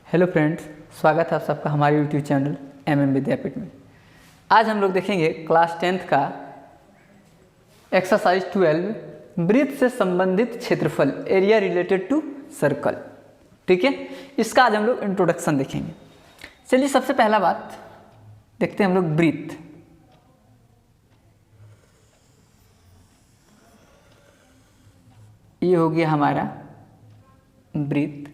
Hello friends, स्वागत है आप सबका हमारे यूट्यूब चैनल MM विद्यापीठ में। आज हम लोग देखेंगे क्लास 10th का एक्सरसाइज 12 वृत्त से संबंधित क्षेत्रफल एरिया रिलेटेड टू सर्कल। ठीक है, इसका आज हम लोग इंट्रोडक्शन देखेंगे। चलिए सबसे पहला बात देखते हैं हम लोग वृत्त। ये हो गया हमारा वृत्त,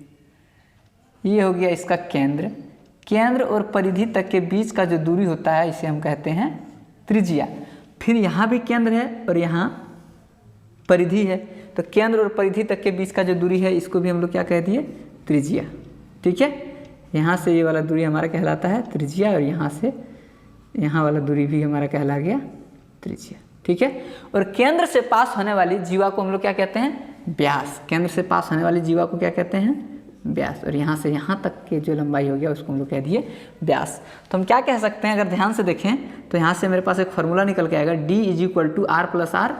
ये हो गया इसका केंद्र। केंद्र और परिधि तक के बीच का जो दूरी होता है इसे हम कहते हैं त्रिज्या। फिर यहाँ भी केंद्र है और यहाँ परिधि है, तो केंद्र और परिधि तक के बीच का जो दूरी है इसको भी हम लोग क्या कह दिए, त्रिज्या। ठीक है, यहाँ से ये वाला दूरी हमारा कहलाता है त्रिज्या और यहाँ से यहाँ वाला दूरी भी हमारा कहला गया त्रिज्या। ठीक है, और केंद्र से पास होने वाली जीवा को हम लोग क्या कहते हैं, व्यास। केंद्र से पास होने वाली जीवा को क्या कहते हैं, व्यास। और यहाँ से यहाँ तक के जो लंबाई हो गया उसको हम लोग कह दिए व्यास। तो हम क्या कह सकते हैं, अगर ध्यान से देखें तो यहाँ से मेरे पास एक फार्मूला निकल के आएगा, D = R + R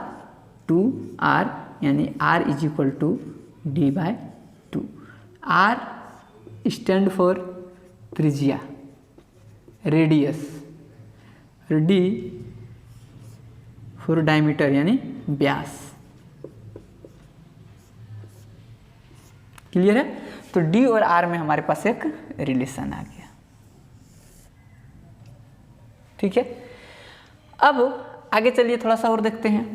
2R, यानी R = D/2। R stand for त्रिज्या, रेडियस, D फॉर डायमीटर यानी व्यास। क्लियर है? तो D और R में हमारे पास एक रिलेशन आ गया। ठीक है, अब आगे चलिए थोड़ा सा और देखते हैं।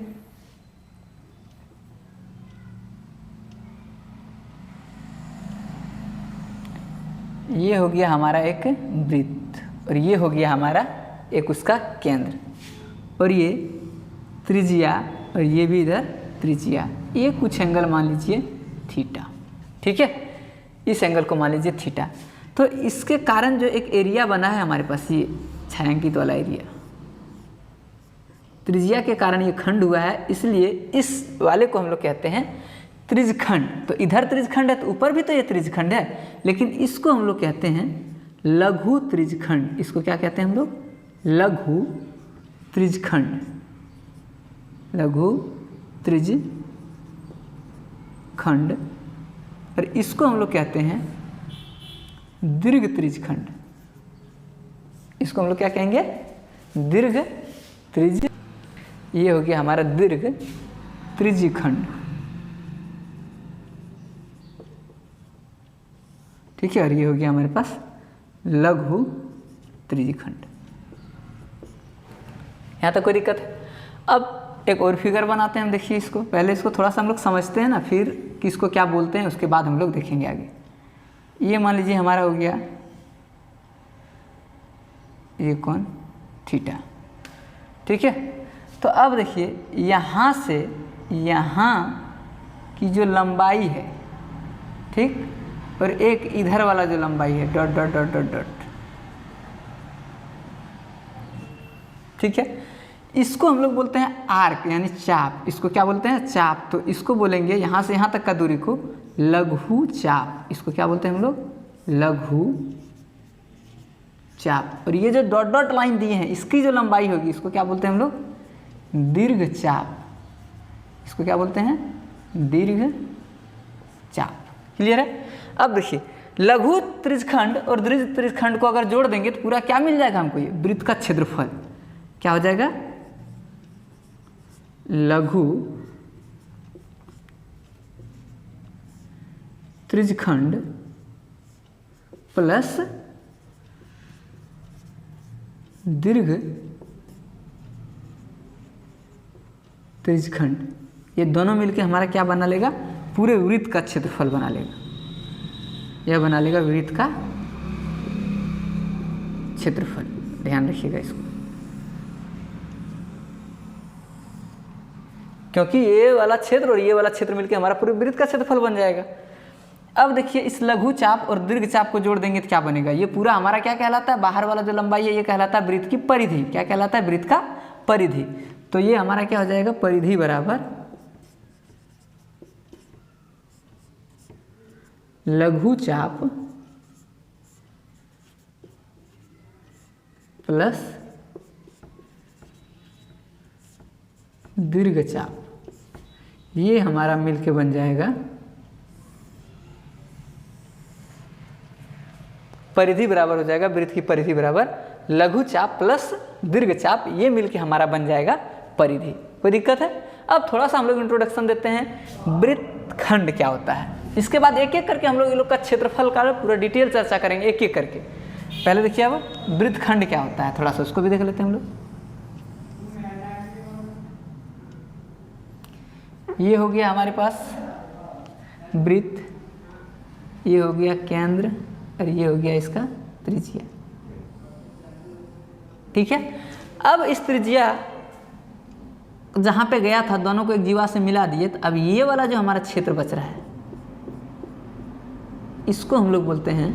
ये हो गया हमारा एक वृत्त और ये हो गया हमारा एक उसका केंद्र, और ये त्रिज्या और ये भी इधर त्रिज्या। ये कुछ एंगल मान लीजिए थीटा। ठीक है, इस एंगल को मान लीजिए थीटा। तो इसके कारण जो एक एरिया बना है हमारे पास, ये छायांकित वाला एरिया, त्रिज्या के कारण ये खंड हुआ है, इसलिए इस वाले को हम लोग कहते हैं त्रिज्यखंड। तो इधर त्रिज्यखंड है तो ऊपर भी तो ये त्रिज्यखंड है, लेकिन इसको हम लोग कहते हैं लघु त्रिज्यखंड। इसको क्या कहते हैं हम लोग, लघु त्रिज्यखंड, लघु त्रिज्यखंड। और इसको हम लोग कहते हैं दीर्घ त्रिज्यखंड। इसको हम लोग क्या कहेंगे, दीर्घ त्रिज्य। ये हो गया हमारा दीर्घ त्रिज्यखंड। ठीक है, और ये हो गया हमारे पास लघु त्रिज्यखंड। यहाँ तक कोई दिक्कत है? अब एक और फिगर बनाते हैं हम। देखिए इसको, पहले इसको थोड़ा सा हम लोग समझते हैं ना, फिर किसको क्या बोलते हैं उसके बाद हम लोग देखेंगे आगे। ये मान लीजिए हमारा हो गया ये कौन, थीटा। ठीक है, तो अब देखिए यहाँ से यहाँ की जो लंबाई है, ठीक, और एक इधर वाला जो लंबाई है, dot dot dot dot dot. ठीक है, इसको हम लोग बोलते हैं आर्क यानी चाप। इसको क्या बोलते हैं, चाप। तो इसको बोलेंगे यहाँ से यहाँ तक का दूरी को लघु चाप। इसको क्या बोलते हैं हम लोग, लघु चाप। और ये जो डॉट डॉट लाइन दिए हैं इसकी जो लंबाई होगी इसको क्या बोलते हैं हम लोग, दीर्घ चाप। इसको क्या बोलते हैं, दीर्घ चाप। क्लियर है? अब देखिए लघु त्रिज्यखंड और दीर्घ त्रिज्यखंड को अगर जोड़ देंगे तो पूरा क्या मिल जाएगा हमको, ये वृत्त का क्षेत्रफल क्या हो जाएगा, लघु त्रिज्यखंड प्लस दीर्घ त्रिज्यखंड। ये दोनों मिलके हमारा क्या बना लेगा, पूरे वृत्त का क्षेत्रफल बना लेगा। यह बना लेगा वृत्त का क्षेत्रफल। ध्यान रखिएगा इसको, क्योंकि ये वाला क्षेत्र और ये वाला क्षेत्र मिलकर हमारा पूरे वृत्त का क्षेत्रफल बन जाएगा। अब देखिए इस लघु चाप और दीर्घ चाप को जोड़ देंगे तो क्या बनेगा, ये पूरा हमारा क्या कहलाता है, बाहर वाला जो लंबाई है ये कहलाता है वृत्त की परिधि। क्या कहलाता है, वृत्त का परिधि। तो ये हमारा क्या हो जाएगा, परिधि बराबर लघु चाप प्लस दीर्घ चाप। ये हमारा मिलके बन जाएगा परिधि बराबर हो जाएगा, वृत्त की परिधि बराबर लघु चाप प्लस दीर्घ चाप, ये मिलके हमारा बन जाएगा परिधि। कोई दिक्कत है? अब थोड़ा सा हम लोग इंट्रोडक्शन देते हैं, वृत्तखंड क्या होता है। इसके बाद एक एक करके हम लोग इन लोग का क्षेत्रफल का पूरा डिटेल चर्चा करेंगे एक एक करके। पहले देखिए अब वृत्तखंड क्या होता है, थोड़ा सा उसको भी देख लेते हैं हम लोग। ये हो गया हमारे पास वृत्त, ये हो गया केंद्र और ये हो गया इसका त्रिज्या। ठीक है, अब इस त्रिज्या जहाँ पे गया था दोनों को एक जीवा से मिला दिए, तो अब ये वाला जो हमारा क्षेत्र बच रहा है इसको हम लोग बोलते हैं,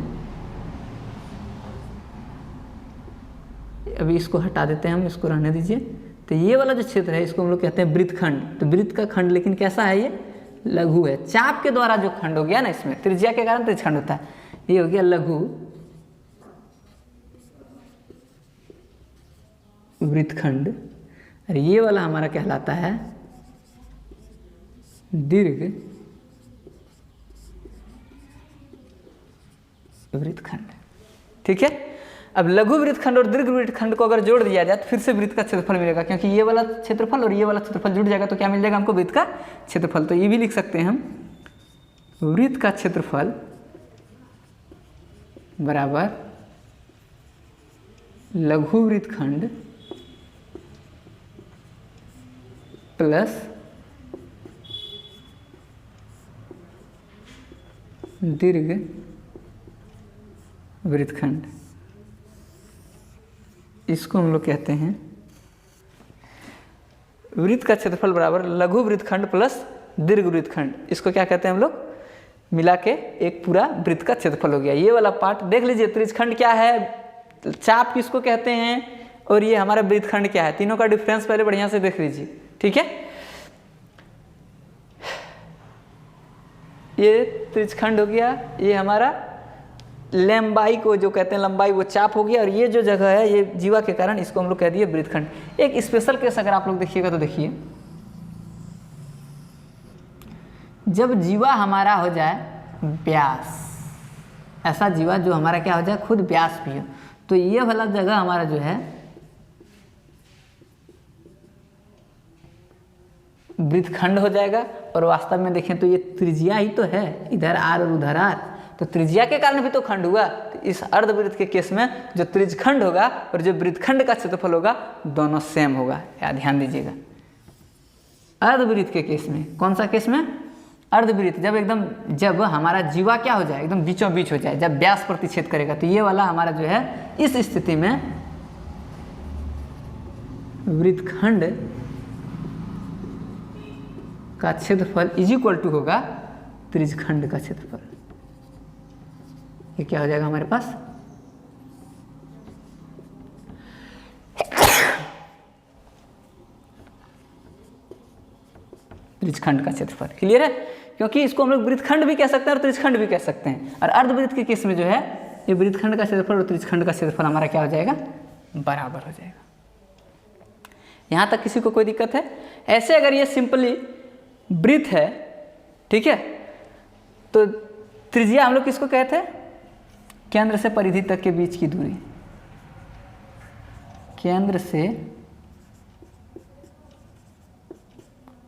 अभी इसको हटा देते हैं हम, इसको रहने दीजिए। तो ये वाला जो क्षेत्र है इसको हम लोग कहते हैं वृत्तखंड। तो वृत्त का खंड लेकिन कैसा है, ये लघु है। चाप के द्वारा जो खंड हो गया ना, इसमें त्रिज्या के कारण त्रिखंड होता है, ये हो गया लघु वृत्तखंड। और ये वाला हमारा कहलाता है दीर्घ वृत्तखंड। ठीक है, अब लघु वृत्तखंड और दीर्घ वृत्तखंड को अगर जोड़ दिया जाए तो फिर से वृत्त का क्षेत्रफल मिलेगा, क्योंकि ये वाला क्षेत्रफल और ये वाला क्षेत्रफल जुड़ जाएगा तो क्या मिल जाएगा हमको, वृत्त का क्षेत्रफल। तो ये भी लिख सकते हैं हम, वृत्त का क्षेत्रफल बराबर लघु वृत्तखंड प्लस दीर्घ वृत्तखंड। इसको हम लोग कहते हैं वृत्त का क्षेत्रफल बराबर लघु वृत्तखंड प्लस दीर्घ वृत्तखंड। इसको क्या कहते हैं हम लोग, मिला के एक पूरा वृत्त का क्षेत्रफल हो गया। ये वाला पार्ट देख लीजिए, त्रिज्यखंड क्या है, चाप किसको कहते हैं, और ये हमारा वृत्तखंड क्या है, तीनों का डिफरेंस पहले बढ़िया से देख लीजिए। ठीक है, ये त्रिज्यखंड हो गया, ये हमारा लंबाई को जो कहते हैं लंबाई वो चाप हो गया, और ये जो जगह है ये जीवा के कारण इसको हम लोग कह दिए वृत्तखंड। एक स्पेशल केस अगर आप लोग देखिएगा तो देखिए, जब जीवा हमारा हो जाए व्यास, ऐसा जीवा जो हमारा क्या हो जाए, खुद व्यास भी हो, तो ये वाला जगह हमारा जो है वृत्तखंड हो जाएगा। और वास्तव में देखें तो ये त्रिज्या ही तो है, इधर आर और उधर आर, तो त्रिज्या के कारण भी तो खंड हुआ। तो इस अर्धवृत्त के केस में जो त्रिज्यखंड होगा और जो वृत्तखंड का क्षेत्रफल होगा दोनों सेम होगा, या ध्यान दीजिएगा। अर्धवृत्त के केस में, कौन सा केस में, अर्धवृत्त, जब हमारा जीवा क्या हो जाए, एकदम बीचों बीच हो जाए, जब व्यास प्रतिच्छेद करेगा, तो ये वाला हमारा जो है इस स्थिति में वृत्तखंड का क्षेत्रफल इज इक्वल टू होगा त्रिज्यखंड का क्षेत्रफल। ये क्या हो जाएगा हमारे पास, त्रिज्यखंड का क्षेत्रफल। क्लियर है, क्योंकि इसको हम लोग वृत्तखंड भी कह सकते हैं और त्रिज्यखंड भी कह सकते हैं। और अर्धवृत्त के केस में जो है ये वृत्तखंड का क्षेत्रफल और त्रिज्यखंड का क्षेत्रफल हमारा क्या हो जाएगा, बराबर हो जाएगा। यहाँ तक किसी को कोई दिक्कत है? ऐसे अगर ये सिंपली वृत्त है, ठीक है, तो त्रिज्या हम लोग किसको कहते हैं, केंद्र से परिधि तक के बीच की दूरी, केंद्र से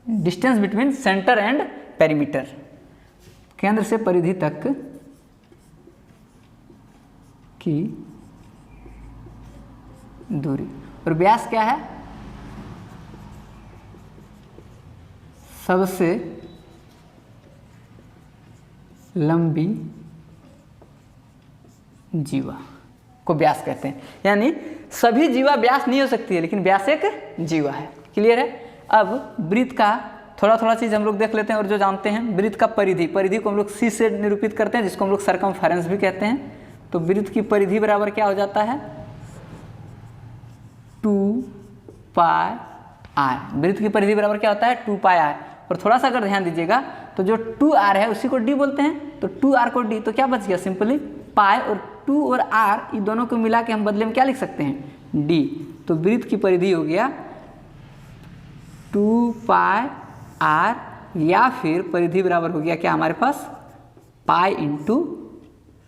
distance between centre and perimeter, केंद्र से परिधि तक की दूरी। और व्यास क्या है, सबसे लंबी जीवा को व्यास कहते हैं। यानी सभी जीवा व्यास नहीं हो सकती है, लेकिन व्यास एक जीवा है। क्लियर है। अब वृत्त का थोड़ा थोड़ा चीज़ हम लोग देख लेते हैं और जो जानते हैं, वृत्त का परिधि, परिधि को हम लोग सी से निरूपित करते हैं, जिसको हम लोग सरकमफेरेंस भी कहते हैं। तो वृत्त की परिधि बराबर क्या हो जाता है, 2πr। वृत्त की परिधि बराबर क्या होता है, 2πr। और थोड़ा सा अगर ध्यान दीजिएगा तो जो 2r है उसी को d बोलते हैं, तो 2r को d, तो क्या बच गया, सिंपली पाई और 2 और r, ये दोनों को मिला के हम बदले में क्या लिख सकते हैं, d। तो वृत्त की परिधि हो गया 2πr, या फिर परिधि बराबर हो गया क्या हमारे पास, पाई इंटू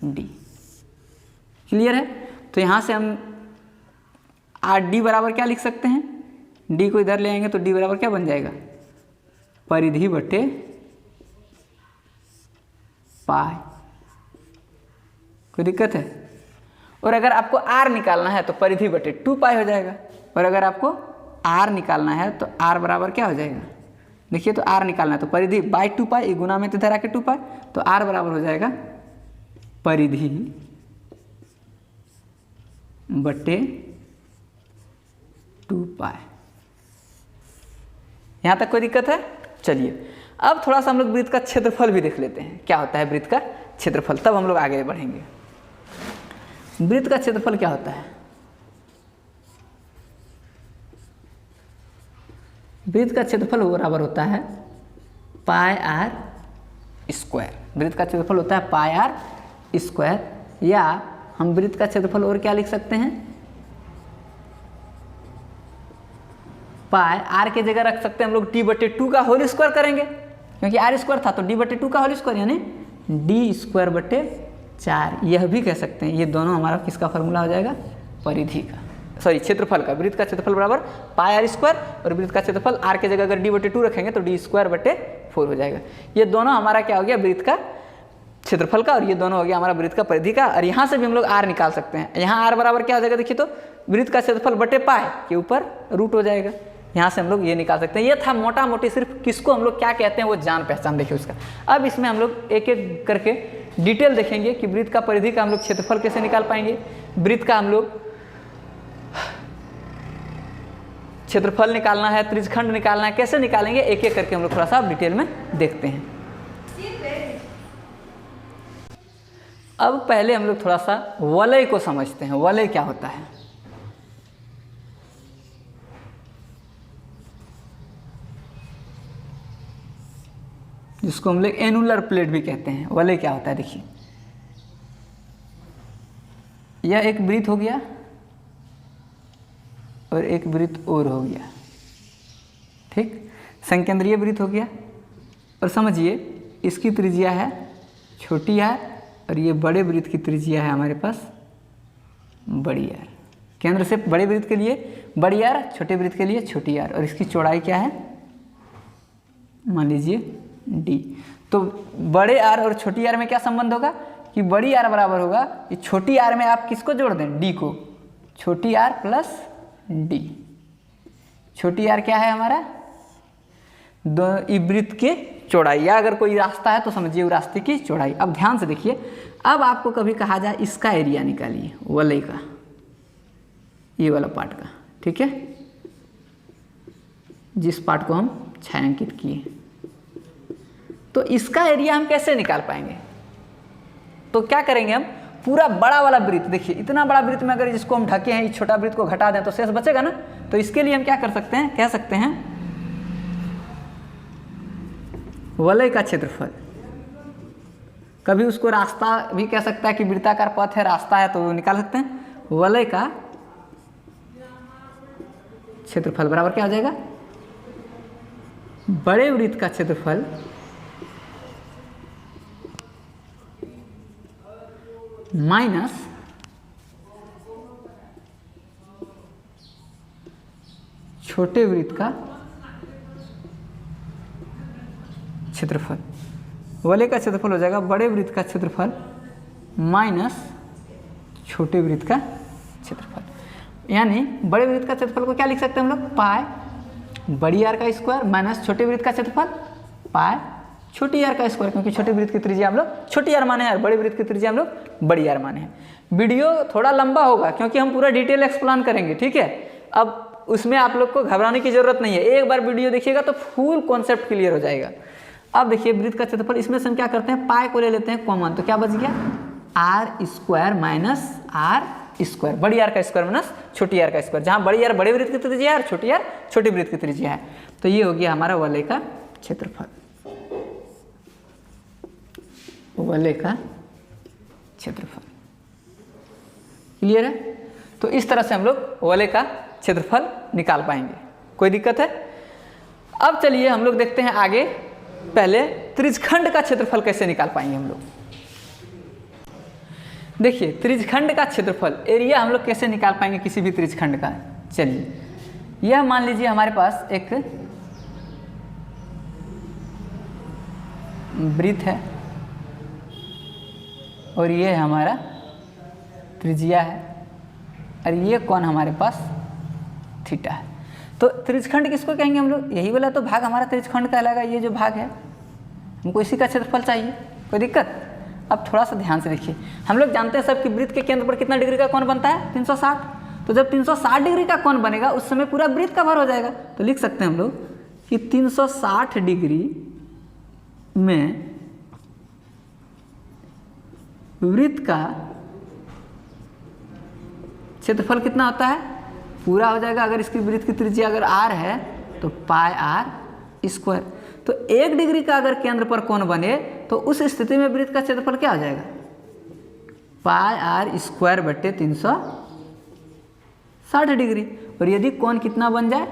डी। क्लियर है? तो यहाँ से हम आर डी बराबर क्या लिख सकते हैं, डी को इधर ले आएंगे तो डी बराबर क्या बन जाएगा, परिधि बटे पाई। कोई दिक्कत है? और अगर आपको आर निकालना है तो परिधि बटे 2 पाई हो जाएगा, और अगर आपको आर निकालना है तो आर बराबर क्या हो जाएगा, देखिए तो आर निकालना है तो परिधि बाई 2 पाई, गुना में तो इधर आके 2 पाई, तो आर बराबर हो जाएगा परिधि बटे 2 पाई। यहाँ तक कोई दिक्कत है? चलिए अब थोड़ा सा हम लोग वृत्त का क्षेत्रफल भी देख लेते हैं, क्या होता है वृत्त का क्षेत्रफल, तब हम लोग आगे बढ़ेंगे। वृत्त का क्षेत्रफल क्या होता है? वृत्त का क्षेत्रफल बराबर होता है पाई आर स्क्वायर। वृत्त का क्षेत्रफल होता है पाई आर स्क्वायर, या हम वृत्त का क्षेत्रफल और क्या लिख सकते हैं, पाई आर के जगह रख सकते हैं हम लोग डी बटे 2 का होल स्क्वायर करेंगे, क्योंकि आर स्क्वायर था तो डी बटे 2 का होल स्क्वायर यानी डी स्क्वायर बटे 4। यह भी कह सकते हैं, ये दोनों हमारा किसका फॉर्मूला हो जाएगा, परिधि का, सॉरी क्षेत्रफल का। वृत्त का क्षेत्रफल बराबर पाई आर स्क्वायर, और वृत्त का क्षेत्रफल आर के जगह अगर डी बटे 2 रखेंगे तो डी स्क्वायर बटे 4 हो जाएगा। ये दोनों हमारा क्या हो गया, वृत्त का क्षेत्रफल का, और ये दोनों हो गया हमारा वृत्त का परिधि का। और यहाँ से भी हम लोग आर निकाल सकते हैं। यहाँ आर बराबर क्या हो जाएगा, देखिए तो वृत्त का क्षेत्रफल बटे पाई के ऊपर रूट हो जाएगा। यहाँ से हम लोग ये निकाल सकते हैं। ये था मोटा मोटी सिर्फ किसको हम लोग क्या कहते हैं वो जान पहचान देखिए उसका। अब इसमें हम लोग एक एक करके डिटेल देखेंगे कि वृत्त का परिधि का हम लोग क्षेत्रफल कैसे निकाल पाएंगे, वृत्त का हम लोग क्षेत्रफल निकालना है, त्रिज्यखंड निकालना है, कैसे निकालेंगे एक एक करके हम लोग थोड़ा सा डिटेल में देखते हैं। अब पहले हम लोग थोड़ा सा वलय को समझते हैं। वलय क्या होता है? जिसको हम लोग एनुलर प्लेट भी कहते हैं। वलय क्या होता है, देखिए यह एक वृत्त हो गया और एक वृत्त और हो गया, ठीक, संकेंद्रीय वृत्त हो गया। और समझिए इसकी त्रिज्या है छोटी आर और ये बड़े वृत्त की त्रिज्या है हमारे पास बड़ी आर। केंद्र से बड़े वृत्त के लिए बड़ी आर, छोटे वृत्त के लिए छोटी आर, और इसकी चौड़ाई क्या है, मान लीजिए डी। तो बड़े आर और छोटी आर में क्या संबंध होगा कि बड़ी आर बराबर होगा कि छोटी आर में आप किसको जोड़ दें, डी को, छोटी आर प्लस डी। छोटी आर क्या है हमारा, दो वृत्त के चौड़ाई, या अगर कोई रास्ता है तो समझिए वो रास्ते की चौड़ाई। अब ध्यान से देखिए, अब आपको कभी कहा जाए इसका एरिया निकालिए, वलय का, ये वाला पार्ट का, ठीक है, जिस पार्ट को हम छायांकित किए, तो इसका एरिया हम कैसे निकाल पाएंगे? तो क्या करेंगे हम, पूरा बड़ा वाला वृत्त, देखिए इतना बड़ा वृत्त में अगर जिसको हम ढके हैं, इस छोटा वृत्त को घटा दें तो शेष बचेगा ना। तो इसके लिए हम क्या कर सकते हैं, कह सकते हैं वलय का क्षेत्रफल। कभी उसको रास्ता भी कह सकता है कि वृत्ताकार पथ है, रास्ता है, तो वो निकाल सकते हैं। वलय का क्षेत्रफल बराबर क्या हो जाएगा, बड़े वृत्त का क्षेत्रफल माइनस छोटे वृत्त का क्षेत्रफल। वलय का क्षेत्रफल हो जाएगा बड़े वृत्त का क्षेत्रफल माइनस छोटे वृत्त का क्षेत्रफल। यानी बड़े वृत्त का क्षेत्रफल को क्या लिख सकते हैं हम लोग, पाई बड़ी आर का स्क्वायर माइनस छोटे वृत्त का क्षेत्रफल पाई छोटी आर का स्क्वायर, क्योंकि छोटे वृत्त की त्रिज्या हम लोग छोटी आर माने हैं और बड़े वृत्त की त्रिज्या हम लोग बड़ी आर माने हैं। वीडियो थोड़ा लंबा होगा क्योंकि हम पूरा डिटेल एक्सप्लेन करेंगे, ठीक है। अब उसमें आप लोग को घबराने की जरूरत नहीं है, एक बार वीडियो देखिएगा तो फुल कॉन्सेप्ट क्लियर हो जाएगा। अब देखिए वृत्त का क्षेत्रफल, इसमें से हम क्या करते हैं, पाई को ले लेते हैं कॉमन, तो क्या बच गया, r square minus r square, बड़ी आर का स्क्वायर माइनस छोटी आर का स्क्वायर, जहाँ बड़ी आर बड़े वृत्त की त्रिज्या है और छोटी आर छोटी वृत्त की त्रिज्या है। तो ये हो गया हमारा वलय का क्षेत्रफल, वलय का क्षेत्रफल। क्लियर है? तो इस तरह से हम लोग वलय का क्षेत्रफल निकाल पाएंगे। कोई दिक्कत है? अब चलिए हम लोग देखते हैं आगे, पहले त्रिज्यखंड का क्षेत्रफल कैसे निकाल पाएंगे हम लोग। देखिए त्रिज्यखंड का क्षेत्रफल एरिया हम लोग कैसे निकाल पाएंगे किसी भी त्रिज्यखंड का। चलिए यह मान लीजिए हमारे पास एक वृत्त है और ये हमारा त्रिज्या है और ये कोण हमारे पास थीटा है। तो त्रिज्यखंड किसको कहेंगे हम लोग, यही वाला तो भाग हमारा त्रिज्यखंड कहलाएगा। ये जो भाग है हमको इसी का क्षेत्रफल चाहिए, कोई दिक्कत। अब थोड़ा सा ध्यान से देखिए, हम लोग जानते हैं सब कि वृत्त के केंद्र पर कितना डिग्री का कोण बनता है, 360। तो जब 360 डिग्री का कोण बनेगा उस समय पूरा वृत्त कवर हो जाएगा। तो लिख सकते हैं हम लोग कि 360 डिग्री में वृत्त का क्षेत्रफल कितना होता है, पूरा हो जाएगा। अगर इसकी वृत्त की त्रिज्या अगर r है तो पाई r स्क्वायर। तो 1 डिग्री का अगर केंद्र पर कोण बने तो उस स्थिति में वृत्त का क्षेत्रफल क्या हो जाएगा, पाई r स्क्वायर बटे 360 डिग्री। और यदि कोण कितना बन जाए,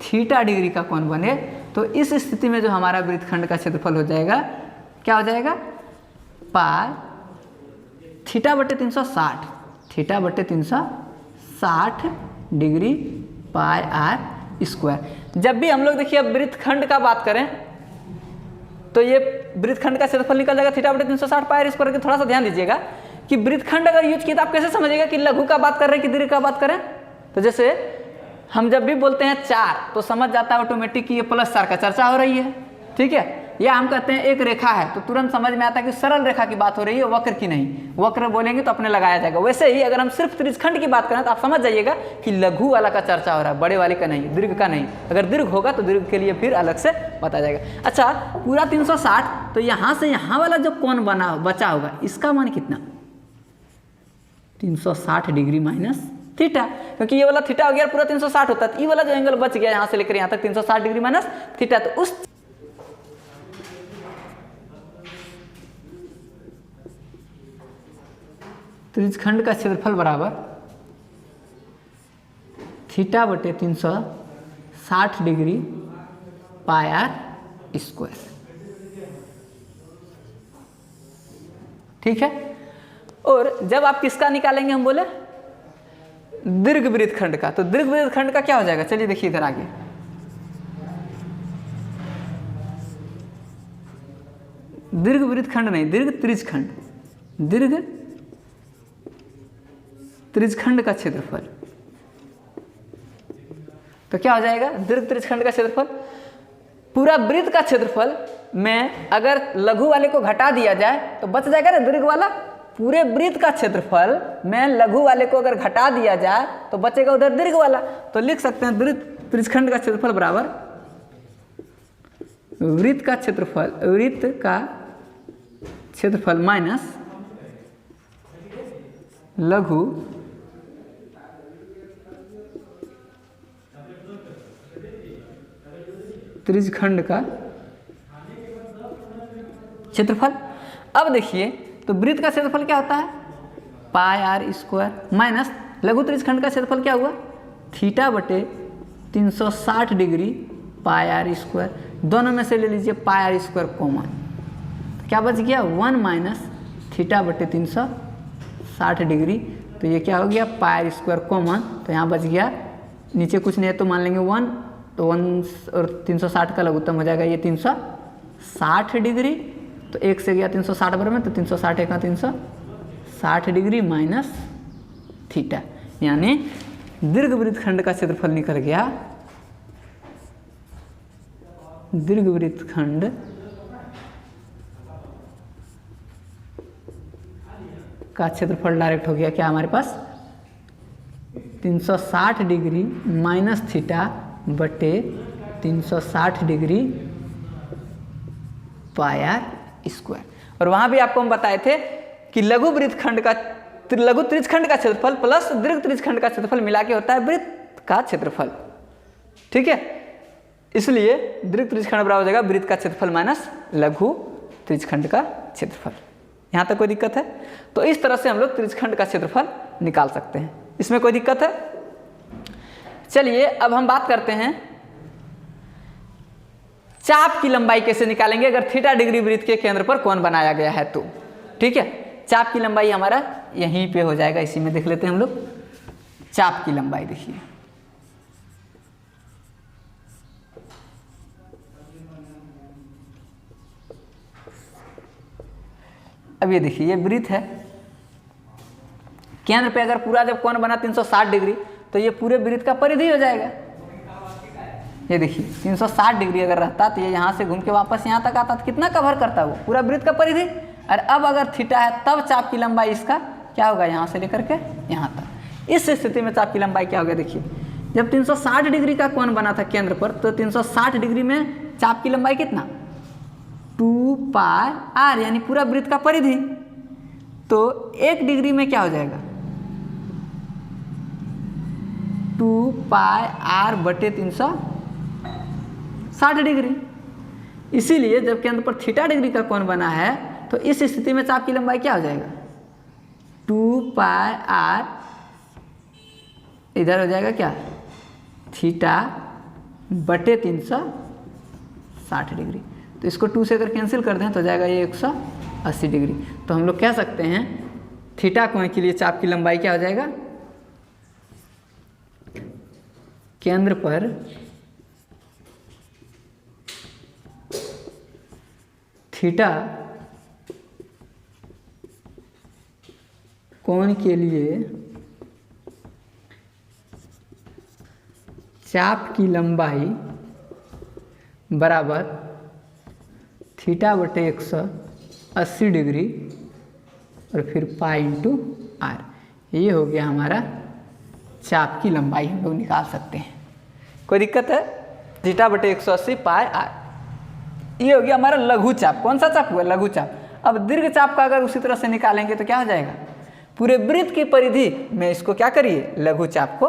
थीटा डिग्री का कोण बने, तो इस स्थिति में जो हमारा वृत्तखंड का क्षेत्रफल हो जाएगा क्या हो जाएगा, पाई थीटा बटे 360, थीटा बटे 360 डिग्री पाई r स्क्वायर। जब भी हम लोग देखिए अब वृत्तखंड का बात करें तो ये वृत्तखंड का क्षेत्रफल निकल जाएगा थीटा बटे 360 पाई r स्क्वायर। थोड़ा सा ध्यान दीजिएगा कि वृत्तखंड अगर यूज किया तो आप कैसे समझिएगा कि लघु का बात कर रहे हैं कि दीर्घ का बात करें। तो जैसे हम जब भी बोलते हैं 4 तो समझ जाता है ऑटोमेटिक कि ये +4 का चर्चा हो रही है, ठीक है। या हम कहते हैं एक रेखा है तो तुरंत समझ में आता है कि सरल रेखा की बात हो रही है, वक्र की नहीं। वक्र बोलेंगे तो अपने लगाया जाएगा। वैसे ही अगर हम सिर्फ त्रिज्यखंड की बात करें तो आप समझ जाइएगा कि लघु वाला का चर्चा हो रहा है, बड़े वाले का नहीं, दीर्घ का नहीं। अगर दीर्घ होगा तो दीर्घ के लिए फिर अलग से बताया जाएगा। अच्छा पूरा 360, तो यहाँ से यहाँ वाला जो कोण बना बचा होगा इसका मान कितना, 360 डिग्री माइनस थीटा, क्योंकि ये वाला थीटा हो गया पूरा 360 होता है। ये वाला जो एंगल बच गया यहाँ से लेकर यहाँ तक 360 डिग्री माइनस थीटा। तो उस त्रिज्यखंड का क्षेत्रफल बराबर थीटा बटे 360 डिग्री पाई r स्क्वायर, ठीक है। और जब आप किसका निकालेंगे, हम बोले दीर्घ वृत्तखंड का। तो दीर्घ वृत्तखंड का क्या हो जाएगा, चलिए देखिए इधर आगे। दीर्घ वृत्तखंड नहीं, दीर्घ त्रिज्यखंड, दीर्घ त्रिज्यखंड का क्षेत्रफल। तो क्या हो जाएगा, दीर्घ त्रिज्यखंड का क्षेत्रफल पूरा वृत्त का क्षेत्रफल में अगर लघु वाले को घटा दिया जाए तो बच जाएगा ना दीर्घ वाला। पूरे वृत्त का क्षेत्रफल में लघु वाले को अगर घटा दिया जाए तो बचेगा उधर दीर्घ वाला। तो लिख सकते हैं दीर्घ त्रिज्यखंड का क्षेत्रफल बराबर वृत्त का क्षेत्रफल माइनस लघु त्रिज्यखंड का क्षेत्रफल। अब देखिए तो वृत्त का क्षेत्रफल क्या होता है, पाई r स्क्वायर माइनस लघु त्रिज्यखंड का क्षेत्रफल क्या हुआ, थीटा बटे 360 डिग्री पाई r स्क्वायर। दोनों में से ले लीजिए पाई r स्क्वायर कॉमन, क्या बच गया 1 माइनस थीटा बटे 360 डिग्री। तो ये क्या हो गया, पाई r स्क्वायर कॉमन, तो यहाँ बच गया, नीचे कुछ नहीं है तो मान लेंगे 1, तो 1 और 360 का लघुत्तम हो जाएगा ये 360 डिग्री। तो 1 से गया 360 बराबर में, तो 360 का 360 डिग्री माइनस थीटा, यानी दीर्घ वृत्तखंड का क्षेत्रफल निकल गया, दीर्घ वृत्तखंड का क्षेत्रफल डायरेक्ट हो गया क्या हमारे पास, 360 डिग्री माइनस थीटा बटे 360 डिग्री पाई r स्क्वायर। और वहां भी आपको हम बताए थे कि लघु वृत्तखंड का लघु त्रिज्यखंड का क्षेत्रफल प्लस दीर्घ त्रिज्यखंड का क्षेत्रफल मिला के होता है वृत्त का क्षेत्रफल, ठीक है। इसलिए दीर्घ त्रिज्यखंड बराबर हो जाएगा वृत्त का क्षेत्रफल माइनस लघु त्रिज्यखंड का क्षेत्रफल। यहाँ तक कोई दिक्कत है? तो इस तरह से हम लोग त्रिज्यखंड का क्षेत्रफल निकाल सकते हैं, इसमें कोई दिक्कत है? चलिए अब हम बात करते हैं चाप की लंबाई कैसे निकालेंगे अगर थीटा डिग्री वृत्त के केंद्र पर कोण बनाया गया है तो, ठीक है। चाप की लंबाई हमारा यहीं पे हो जाएगा, इसी में देख लेते हैं हम लोग। चाप की लंबाई देखिए, अब ये देखिए ये वृत्त है, केंद्र पे अगर पूरा जब कोण बना 360 डिग्री तो ये पूरे वृत्त का परिधि हो जाएगा। ये देखिए 360 डिग्री अगर रहता तो ये यहाँ से घूम के वापस यहाँ तक आता तो कितना कवर करता वो पूरा वृत्त का परिधि। और अब अगर थीटा है तब चाप की लंबाई इसका क्या होगा, यहाँ से लेकर के यहाँ तक। इस स्थिति में चाप की लंबाई क्या होगा, देखिए जब 360 डिग्री का कोण बना था केंद्र पर तो 360 डिग्री में चाप की लंबाई कितना, 2 पाई आर, यानी पूरा वृत्त का परिधि। तो 1 डिग्री में क्या हो जाएगा, 2 पाई आर बटे 360 डिग्री। इसीलिए जब केंद्र पर थीटा डिग्री का कोण बना है तो इस स्थिति में चाप की लंबाई क्या हो जाएगा, 2 पाई आर, इधर हो जाएगा क्या, थीटा बटे 360 डिग्री। तो इसको 2 से अगर कैंसिल कर दें तो जाएगा ये 180 डिग्री। तो हम लोग कह सकते हैं थीटा कोण के लिए चाप की लंबाई क्या हो जाएगा, केंद्र पर थीटा कोण के लिए चाप की लंबाई बराबर थीटा बटे 180 डिग्री और फिर पाई इंटू आर। ये हो गया हमारा चाप की लंबाई, हम लोग निकाल सकते हैं। कोई दिक्कत है, थीटा बटे 180 पाई आर। ये हो गया हमारा लघु चाप। कौन सा चाप हुआ, लघु चाप। अब दीर्घ चाप का अगर उसी तरह से निकालेंगे तो क्या हो जाएगा, पूरे वृत्त की परिधि में इसको क्या करिए, लघु चाप को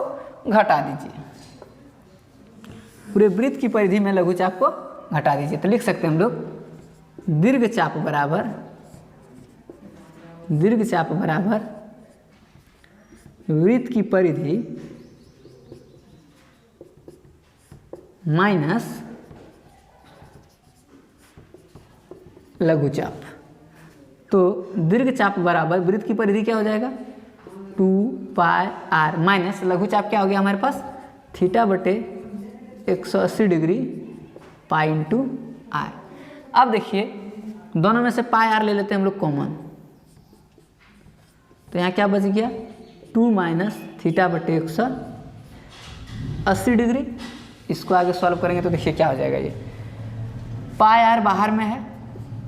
घटा दीजिए। पूरे वृत्त की परिधि में लघु चाप को घटा दीजिए। तो लिख सकते हैं हम लोग दीर्घ चाप बराबर वृत्त की परिधि माइनस लघु चाप। तो दीर्घ चाप बराबर वृत्त की परिधि क्या हो जाएगा, 2 पाई आर माइनस लघु चाप क्या हो गया हमारे पास, थीटा बटे 180 डिग्री पाई इंटू आर। अब देखिए दोनों में से पाई आर ले लेते हैं हम लोग कॉमन, तो यहाँ क्या बच गया, 2 माइनस थीटा बटे 180 डिग्री। इसको आगे सॉल्व करेंगे तो देखिए क्या हो जाएगा, ये पाई आर बाहर में है,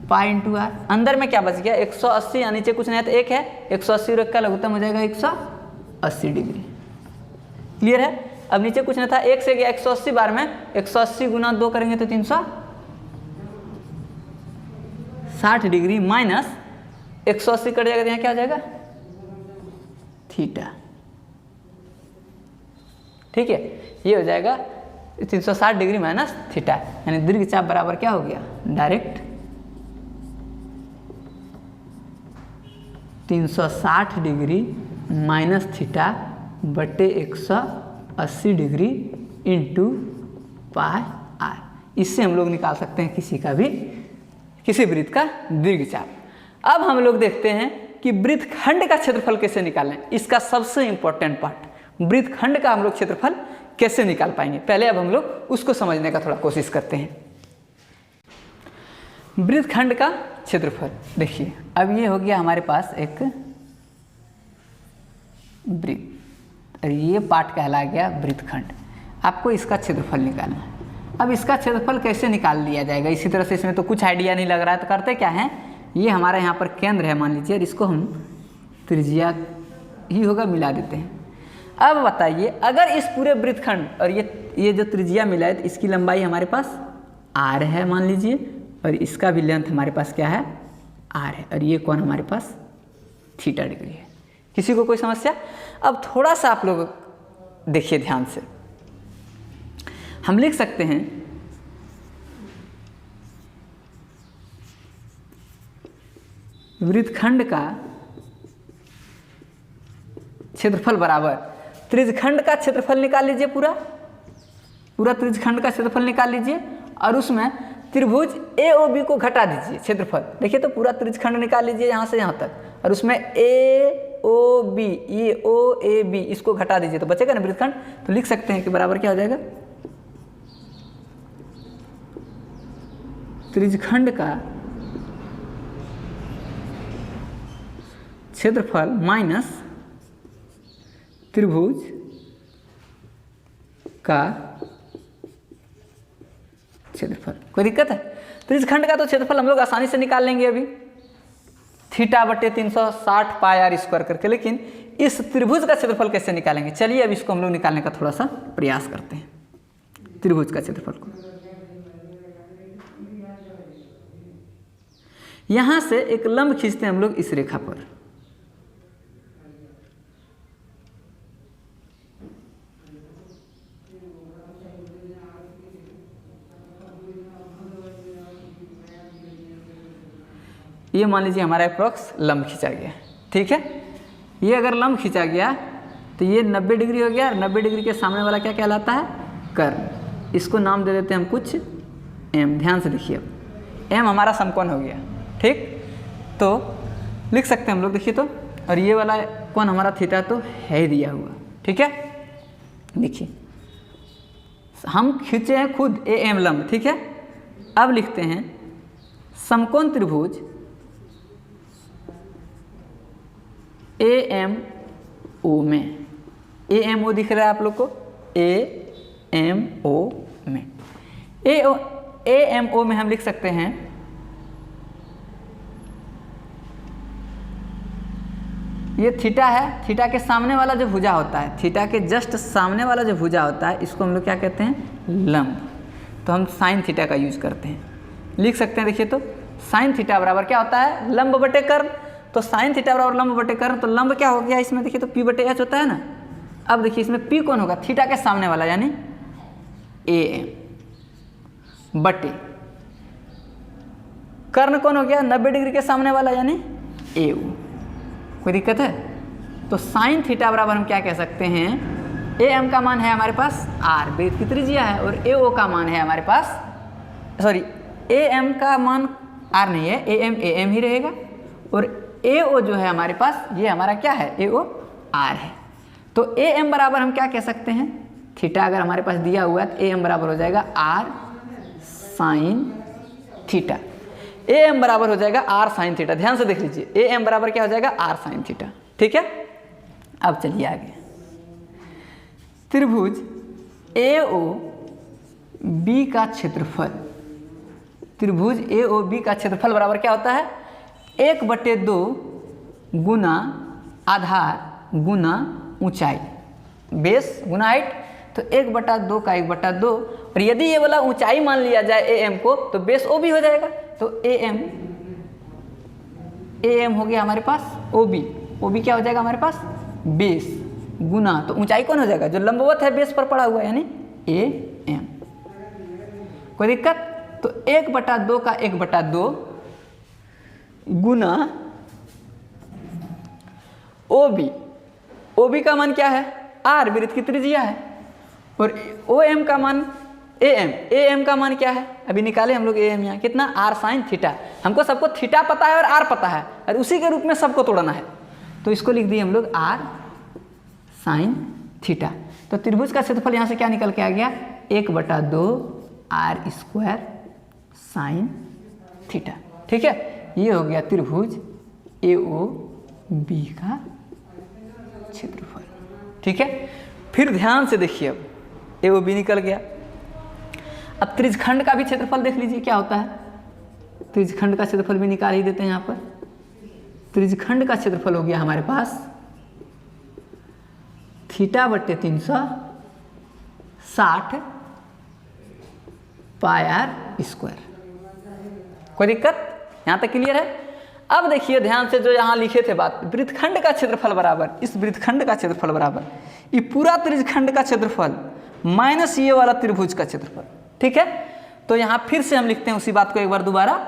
पाई इंटू आर, अंदर में क्या बच गया 180, या नीचे कुछ नहीं है तो 1 है, 180 और 1 का लघुत्तम हो जाएगा 180 डिग्री। क्लियर है। अब नीचे कुछ नहीं था, 1 से गया 180 बार में, 180 गुना 2 करेंगे तो 360 डिग्री माइनस 180 कट जाएगा तो यहाँ क्या हो जाएगा, थीटा। ठीक है, ये हो जाएगा 360 डिग्री माइनस थीटा, यानी दीर्घ चाप बराबर क्या हो गया, डायरेक्ट 360 डिग्री माइनस थीटा बटे 180 डिग्री इंटू पाई आर। इससे हम लोग निकाल सकते हैं किसी वृत्त का दीर्घ चाप। अब हम लोग देखते हैं कि वृत्तखंड का क्षेत्रफल कैसे निकालें। इसका सबसे इंपॉर्टेंट पार्ट, वृत्तखंड का हम लोग क्षेत्रफल कैसे निकाल पाएंगे। पहले अब हम लोग उसको समझने का थोड़ा कोशिश करते हैं। वृत्तखंड का क्षेत्रफल देखिए, अब ये हो गया हमारे पास एक वृत्त और ये पार्ट कहला गया वृत्तखंड। आपको इसका क्षेत्रफल निकालना है। अब इसका क्षेत्रफल कैसे निकाल लिया जाएगा, इसी तरह से इसमें तो कुछ आइडिया नहीं लग रहा है, तो करते क्या है, ये हमारा यहाँ पर केंद्र है मान लीजिए, और इसको हम त्रिज्या ही होगा मिला देते हैं। अब बताइए अगर इस पूरे वृत्तखंड और ये जो त्रिज्या मिला है तो इसकी लंबाई हमारे पास r है मान लीजिए, और इसका भी लेंथ हमारे पास क्या है, r है, और ये कोण हमारे पास थीटा डिग्री है। किसी को कोई समस्या। अब थोड़ा सा आप लोग देखिए ध्यान से, हम लिख सकते हैं वृत्तखंड का क्षेत्रफल बराबर त्रिज्यखंड का क्षेत्रफल निकाल लीजिए, पूरा त्रिज्यखंड का क्षेत्रफल निकाल लीजिए, और उसमें त्रिभुज AOB को घटा दीजिए क्षेत्रफल। देखिए तो पूरा त्रिज्यखंड निकाल लीजिए यहाँ से यहाँ तक और उसमें AOB ये OAB इसको घटा दीजिए तो बचेगा ना वृत्तखंड। तो लिख सकते हैं कि बराबर क्या हो जाएगा, त्रिज्यखंड का क्षेत्रफल माइनस त्रिभुज का क्षेत्रफल। कोई दिक्कत है? त्रिज्यखंड का तो क्षेत्रफल हम लोग आसानी से निकाल लेंगे अभी θ/360 πr² करके, लेकिन इस त्रिभुज का क्षेत्रफल कैसे निकालेंगे, चलिए अब इसको हम लोग निकालने का थोड़ा सा प्रयास करते हैं। त्रिभुज का क्षेत्रफल को यहां से एक लंब खींचते हैं हम लोग इस रेखा पर, ये मान लीजिए हमारा अप्रॉक्स लंब खींचा गया, ठीक है। ये अगर लंब खींचा गया तो ये 90 डिग्री हो गया और 90 डिग्री के सामने वाला क्या कहलाता है, कर्ण। इसको नाम दे देते हैं हम कुछ m। ध्यान से देखिए, अब m हमारा समकोण हो गया, ठीक। तो लिख सकते हैं हम लोग, देखिए तो, और ये वाला कोण हमारा थीटा तो है ही दिया हुआ, ठीक है। देखिए हम खींचे हैं खुद AM लंब, ठीक है। अब लिखते हैं समकोण त्रिभुज AMO में, AMO दिख रहा है आप लोग को, AMO में, AMO में हम लिख सकते हैं ये थीटा है, थीटा के सामने वाला जो भुजा होता है, थीटा के जस्ट सामने वाला जो भुजा होता है इसको हम लोग क्या कहते हैं, लंब। तो हम साइन थीटा का यूज करते हैं, लिख सकते हैं। देखिए तो साइन थीटा बराबर क्या होता है, लंब बटे कर्ण। तो साइन थीटा बराबर लंब बटे कर्ण, तो लंब क्या हो गया इसमें, देखिए तो P/H होता है ना। अब देखिए इसमें P कौन होगा, थीटा के सामने वाला यानी AM बटे कर्ण कौन हो गया, 90 डिग्री के सामने वाला यानी AO। कोई दिक्कत है? तो साइन थीटा बराबर हम क्या कह सकते हैं, AM का मान है हमारे पास R, वृत्त की त्रिज्या है, और AO का मान है हमारे पास, सॉरी AM का मान R नहीं है, AM ही रहेगा, और AO जो है हमारे पास ये हमारा क्या है, AO R है। तो AM बराबर हम क्या कह सकते हैं, थीटा अगर हमारे पास दिया हुआ है तो AM बराबर हो जाएगा R साइन थीटा। AM बराबर हो जाएगा R साइन थीटा। ध्यान से देख लीजिए, AM बराबर क्या हो जाएगा, R साइन थीटा, ठीक है। अब चलिए आगे, त्रिभुज AOB का क्षेत्रफल, त्रिभुज AOB का क्षेत्रफल बराबर क्या होता है, 1/2 गुना आधार गुना ऊंचाई, बेस गुना हाइट। तो 1/2 का 1/2, और यदि ये वाला ऊंचाई मान लिया जाए AM को तो बेस OB हो जाएगा। तो AM हो गया हमारे पास OB क्या हो जाएगा हमारे पास, बेस गुना, तो ऊंचाई कौन हो जाएगा, जो लंबवत है बेस पर पड़ा हुआ यानी AM। कोई दिक्कत? तो 1/2 का 1/2 गुना OB का मान क्या है, R वृत्त की त्रिज्या है, और OM का मान AM का मान क्या है, अभी निकाले हम लोग AM यहाँ कितना, R साइन थीटा। हमको सबको थीटा पता है और R पता है, और उसी के रूप में सबको तोड़ना है, तो इसको लिख दिए हम लोग R साइन थीटा। तो त्रिभुज का क्षेत्रफल यहाँ से क्या निकल के आ गया, 1/2 R² साइन थीटा, ठीक है। ये हो गया त्रिभुज AOB का क्षेत्रफल, ठीक है। फिर ध्यान से देखिए, अब AOB निकल गया। अब त्रिज्यखंड का भी क्षेत्रफल देख लीजिए क्या होता है, त्रिज्यखंड का क्षेत्रफल भी निकाल ही देते हैं। यहाँ पर त्रिज्यखंड का क्षेत्रफल हो गया हमारे पास θ/360 πr²। कोई दिक्कत? यहाँ तक क्लियर है? अब देखिए ध्यान से, जो यहाँ लिखे थे बात, वृत्तखंड का क्षेत्रफल बराबर, इस वृत्तखंड का क्षेत्रफल बराबर ये पूरा त्रिज्यखंड का क्षेत्रफल माइनस ये वाला त्रिभुज का क्षेत्रफल, ठीक है। तो यहाँ फिर से हम लिखते हैं उसी बात को एक बार दोबारा,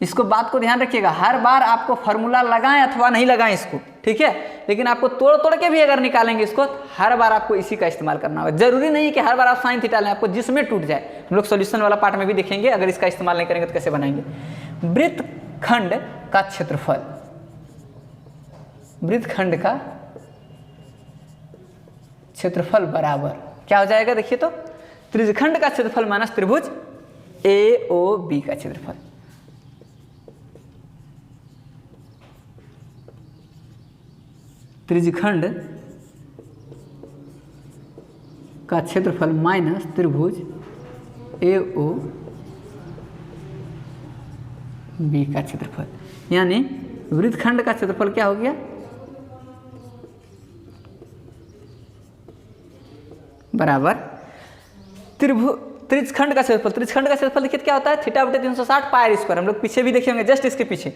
इसको बात को ध्यान रखिएगा, हर बार आपको फॉर्मूला लगाएं अथवा नहीं लगाएं इसको, ठीक है। लेकिन आपको तोड़ तोड़ के भी अगर निकालेंगे इसको, हर बार आपको इसी का इस्तेमाल करना होगा। जरूरी नहीं है कि हर बार आप साइन थीटा लें, आपको जिसमें टूट जाए। हम लोग सॉल्यूशन वाला पार्ट में भी देखेंगे, अगर इसका इस्तेमाल नहीं करेंगे तो कैसे बनाएंगे। वृत्तखंड का क्षेत्रफल, वृत्तखंड का क्षेत्रफल बराबर क्या हो जाएगा, देखिए तो त्रिज्यखंड का क्षेत्रफल माइनस त्रिभुज AOB का क्षेत्रफल। त्रिज्यखंड का क्षेत्रफल माइनस त्रिभुज AOB का क्षेत्रफल, यानी वृत्तखंड का क्षेत्रफल क्या हो गया, बराबर त्रिज्यखंड का क्षेत्रफल। त्रिज्यखंड का क्षेत्रफल देखिए क्या होता है, थीटा बटे 360 पाई आर स्क्वायर। हम लोग पीछे भी देखे होंगे, जस्ट इसके पीछे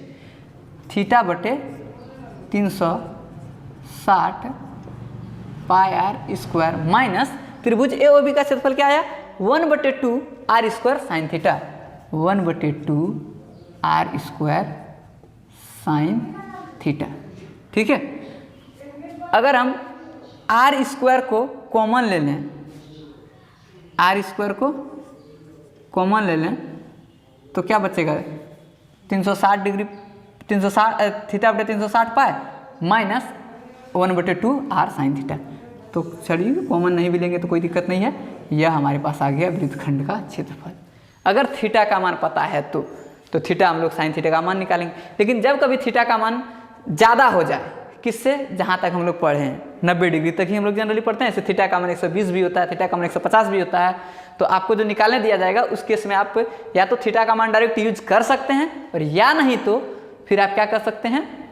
थीटा बटे 360 पाई आर स्क्वायर माइनस त्रिभुज AOB का क्षेत्रफल क्या आया, 1/2 r square sine theta, 1/2 r square sine theta. ठीक है, अगर हम आर स्क्वायर को कॉमन ले लें, आर स्क्वायर को कॉमन ले लें तो क्या बचेगा, 360 डिग्री 360 थीटा बटे 360 pi minus 1/2 are sine theta. तो चलिए कॉमन नहीं भी लेंगे तो कोई दिक्कत नहीं है, यह हमारे पास आ गया वृत्तखंड का क्षेत्रफल। अगर थीटा का मान पता है तो थीटा हम लोग साइन थीटा का मान निकालेंगे। लेकिन जब कभी थीटा का मान ज़्यादा हो जाए, किससे, जहाँ तक हम लोग पढ़े हैं 90 डिग्री तक ही हम लोग जनरली पढ़ते हैं, ऐसे थीटा का मान 120 भी होता है, थीटा का मान 150 भी होता है, तो आपको जो निकालने दिया जाएगा उस केस में आप या तो थीटा का मान डायरेक्ट यूज कर सकते हैं, और या नहीं तो फिर आप क्या कर सकते हैं,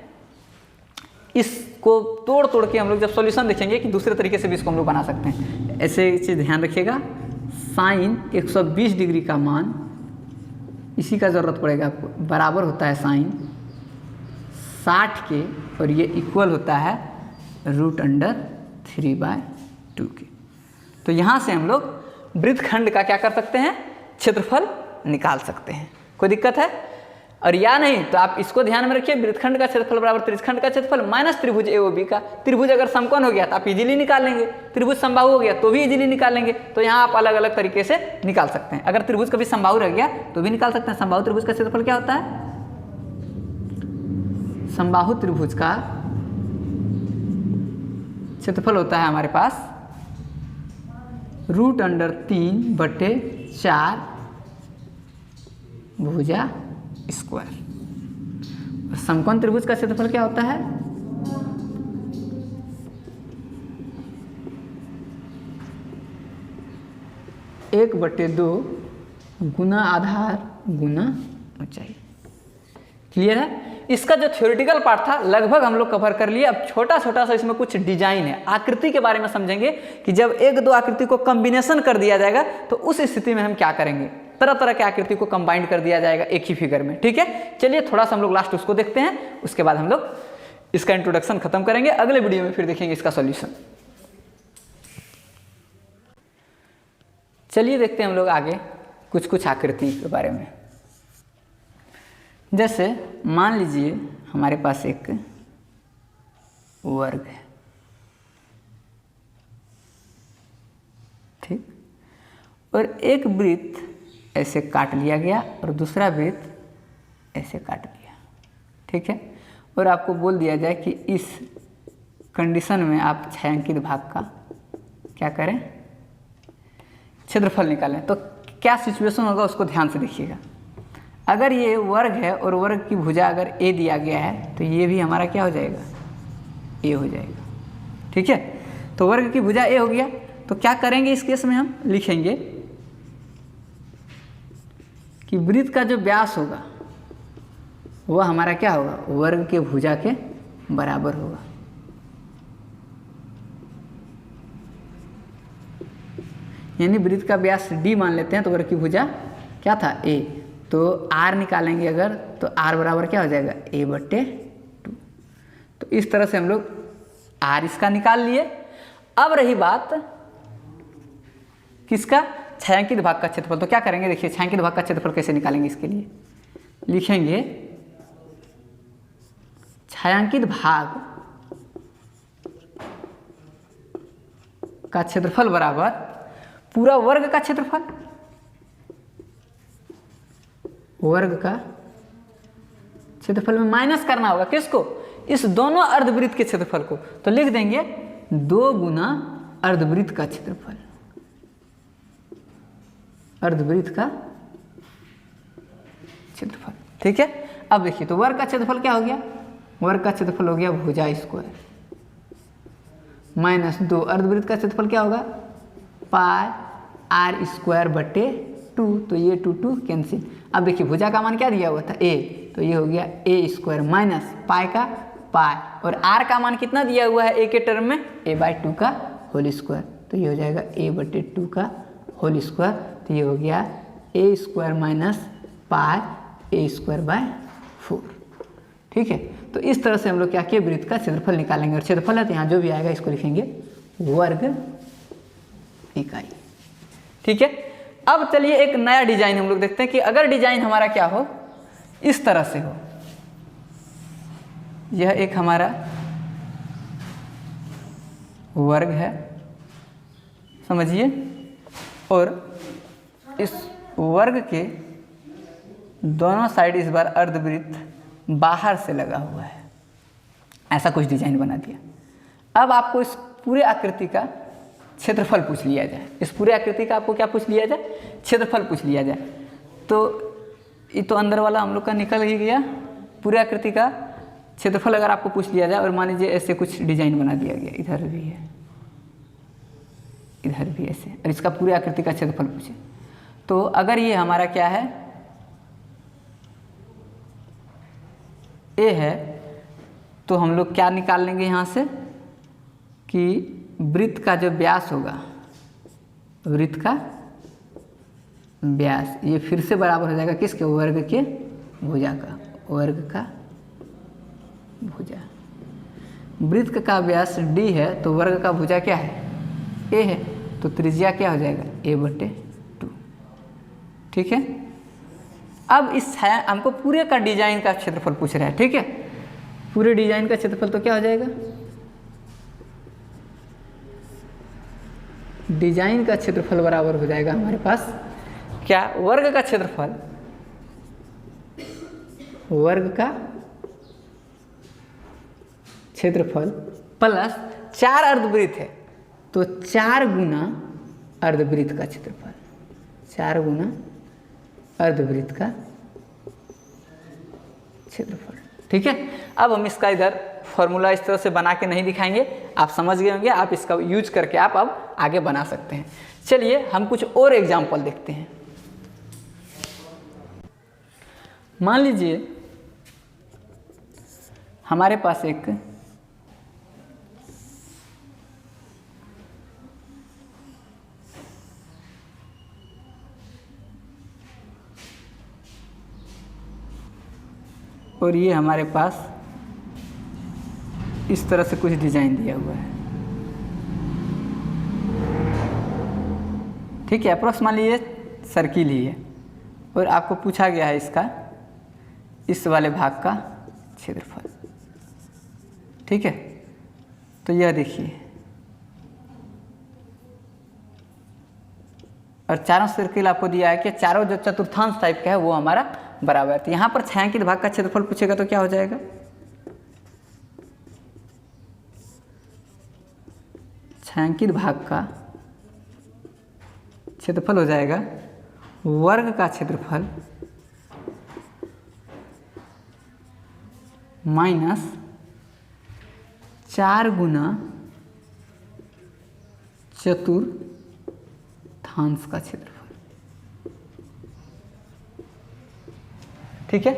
इसको तोड़ तोड़ के हम लोग जब सॉल्यूशन देखेंगे कि दूसरे तरीके से भी इसको हम लोग बना सकते हैं। ऐसे चीज़ ध्यान रखिएगा, साइन 120 डिग्री का मान, इसी का ज़रूरत पड़ेगा आपको, बराबर होता है साइन 60 के, और ये इक्वल होता है √3/2 के। तो यहाँ से हम लोग वृत्तखंड का क्या कर सकते हैं, क्षेत्रफल निकाल सकते हैं। कोई दिक्कत है, और या नहीं तो आप इसको ध्यान में रखिए, वृत्तखंड का क्षेत्रफल बराबर त्रिज्यखंड का क्षेत्रफल माइनस त्रिभुज AOB का। त्रिभुज अगर समकोण हो गया तो आप इजीली निकाल लेंगे, त्रिभुज समबाहु हो गया तो भी इजीली निकाल लेंगे। तो यहाँ आप अलग अलग तरीके से निकाल सकते हैं। अगर त्रिभुज कभी समबाहु रह गया तो भी निकाल सकते हैं। समबाहु त्रिभुज का क्षेत्रफल क्या होता है, समबाहु त्रिभुज का क्षेत्रफल होता है हमारे पास √3/4 भुजा स्क्वायर। और समकोण त्रिभुज का क्षेत्रफल क्या होता है, एक बटे 2 गुना आधार गुना ऊंचाई। क्लियर है। इसका जो थ्योरेटिकल पार्ट था लगभग हम लोग कवर कर लिए। अब छोटा छोटा सा इसमें कुछ डिजाइन है, आकृति के बारे में समझेंगे कि जब एक दो आकृति को कॉम्बिनेशन कर दिया जाएगा तो उस स्थिति में हम क्या करेंगे, तरह तरह के आकृति को कंबाइंड कर दिया जाएगा एक ही फिगर में। ठीक है, चलिए थोड़ा सा हम लोग लास्ट उसको देखते हैं, उसके बाद हम लोग इसका इंट्रोडक्शन खत्म करेंगे। अगले वीडियो में फिर देखेंगे इसका सॉल्यूशन। चलिए देखते हैं हम लोग आगे कुछ कुछ आकृति के बारे में। जैसे मान लीजिए हमारे पास एक वर्ग है, ठीक, और एक वृत्त ऐसे काट लिया गया और दूसरा वृत्त ऐसे काट लिया, ठीक है, और आपको बोल दिया जाए कि इस कंडीशन में आप छायांकित भाग का क्या करें, क्षेत्रफल निकालें। तो क्या सिचुएशन होगा उसको ध्यान से देखिएगा। अगर ये वर्ग है और वर्ग की भुजा अगर a दिया गया है तो ये भी हमारा क्या हो जाएगा, a हो जाएगा। ठीक है, तो वर्ग की भुजा a हो गया। तो क्या करेंगे इस केस में, हम लिखेंगे कि वृत्त का जो व्यास होगा वह हमारा क्या होगा, वर्ग के भुजा के बराबर होगा। यानी वृत्त का व्यास d मान लेते हैं तो वर्ग की भुजा क्या था, a, तो r निकालेंगे अगर तो r बराबर क्या हो जाएगा, a/2। तो इस तरह से हम लोग r इसका निकाल लिए। अब रही बात किसका, छायांकित भाग का क्षेत्रफल। तो क्या करेंगे, देखिए छायांकित भाग का क्षेत्रफल कैसे निकालेंगे। इसके लिए लिखेंगे छायांकित भाग का क्षेत्रफल बराबर पूरा वर्ग का क्षेत्रफल, वर्ग का क्षेत्रफल में माइनस करना होगा किसको, इस दोनों अर्धवृत्त के क्षेत्रफल को। तो लिख देंगे 2 गुना अर्धवृत्त का क्षेत्रफल, अर्धवृत्त का क्षेत्रफल। ठीक है, अब देखिए तो वर्ग का क्षेत्रफल क्या हो गया, वर्ग का क्षेत्रफल हो गया भुजा स्क्वायर माइनस 2 अर्धवृत्त का क्षेत्रफल क्या होगा पाई आर स्क्वायर बटे 2, तो ये 2 कैंसिल। अब देखिए भुजा का मान क्या दिया हुआ था a, तो ये हो गया a स्क्वायर माइनस पाई का पाई, और r का मान कितना दिया हुआ है a के टर्म में a/2 का होल स्क्वायर, तो ये हो जाएगा a/2 का होल स्क्वायर, तो ये हो गया a square minus pi a square by 4। ठीक है, तो इस तरह से हम लोग क्या किए वृत्त का क्षेत्रफल निकालेंगे, और क्षेत्रफल है तो यहाँ जो भी आएगा इसको लिखेंगे वर्ग इकाई। ठीक है, अब चलिए एक नया डिजाइन हम लोग देखते हैं कि अगर डिजाइन हमारा क्या हो, इस तरह से हो, यह एक हमारा वर्ग है समझिए, और इस वर्ग के दोनों साइड इस बार अर्धवृत्त बाहर से लगा हुआ है, ऐसा कुछ डिजाइन बना दिया। अब आपको इस पूरे आकृति का क्षेत्रफल पूछ लिया जाए, इस पूरे आकृति का आपको क्या पूछ लिया जाए, क्षेत्रफल पूछ लिया जाए। तो ये तो अंदर वाला हम लोग का निकल ही गया, पूरे आकृति का क्षेत्रफल अगर आपको पूछ लिया जाए, और मान लीजिए ऐसे कुछ डिजाइन बना दिया गया, इधर भी है इधर भी ऐसे, और इसका पूरे आकृति का क्षेत्रफल पूछे, तो अगर ये हमारा क्या है ए है, तो हम लोग क्या निकाल लेंगे यहाँ से कि वृत्त का जो व्यास होगा, वृत्त का व्यास ये फिर से बराबर हो जाएगा किसके, वर्ग के भुजा का, वर्ग का भुजा। वृत्त का व्यास d है, तो वर्ग का भुजा क्या है a है, तो त्रिज्या क्या हो जाएगा a/2। ठीक है, अब इस हमको पूरे का डिजाइन का क्षेत्रफल पूछ रहा है। ठीक है, पूरे डिजाइन का क्षेत्रफल तो क्या हो जाएगा, डिजाइन का क्षेत्रफल बराबर हो जाएगा हमारे पास क्या, वर्ग का क्षेत्रफल, वर्ग का क्षेत्रफल प्लस 4 अर्धवृत्त है, तो 4 गुना अर्धवृत्त का क्षेत्रफल, 4 गुना अर्धवृत्त का क्षेत्रफल। ठीक है, अब हम इसका इधर फॉर्मूला इस तरह से बना के नहीं दिखाएंगे, आप समझ गए होंगे, आप इसका यूज करके आप अब आगे बना सकते हैं। चलिए हम कुछ और एग्जाम्पल देखते हैं। मान लीजिए हमारे पास एक और ये हमारे पास इस तरह से कुछ डिजाइन दिया हुआ है। ठीक है, अप्रोक्स मान लीजिए सर्किल ही है, और आपको पूछा गया है इसका इस वाले भाग का क्षेत्रफल। ठीक है, तो यह देखिए, और चारों सर्किल आपको दिया है कि चारों जो चतुर्थांश टाइप का है वो हमारा बराबर है। तो यहाँ पर छायांकित भाग का क्षेत्रफल पूछेगा तो क्या हो जाएगा, छायांकित भाग का क्षेत्रफल हो जाएगा वर्ग का क्षेत्रफल माइनस 4 गुना चतुर्थांश का क्षेत्रफल। ठीक है,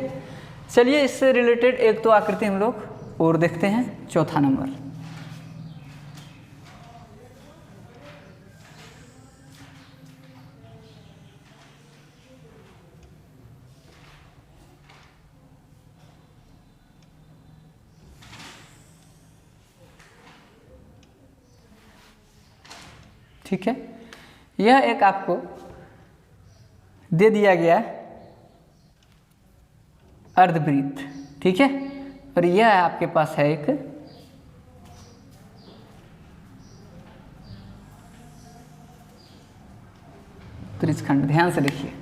चलिए इससे रिलेटेड एक तो आकृति हम लोग और देखते हैं, चौथा नंबर। ठीक है, यह एक आपको दे दिया गया अर्धवृत्त। ठीक है, और यह आपके पास है एक त्रिज्यखंड। ध्यान से देखिए,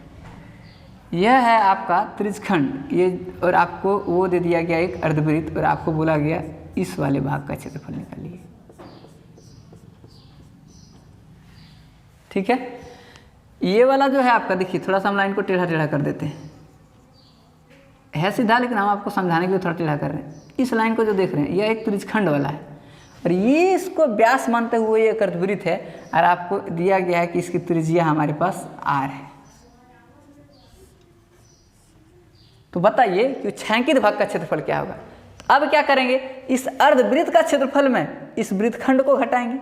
यह है आपका त्रिज्यखंड ये, और आपको वो दे दिया गया एक अर्धवृत्त, और आपको बोला गया इस वाले भाग का क्षेत्रफल निकालिए। ठीक है, ये वाला जो है आपका, देखिए थोड़ा सा हम लाइन को टेढ़ा टेढ़ा कर देते हैं, है सीधा लेकिन हम आपको समझाने के लिए थोड़ा टेढ़ा कर रहे हैं। इस लाइन को जो देख रहे हैं यह एक त्रिज्यखंड वाला है, और ये इसको व्यास मानते हुए ये एक अर्धवृत्त है, और आपको दिया गया है कि इसकी त्रिज्या हमारे पास r है। तो बताइए कि छायांकित भाग का क्षेत्रफल क्या होगा। अब क्या करेंगे, इस अर्धवृत्त का क्षेत्रफल में इस वृत्तखंड को घटाएंगे,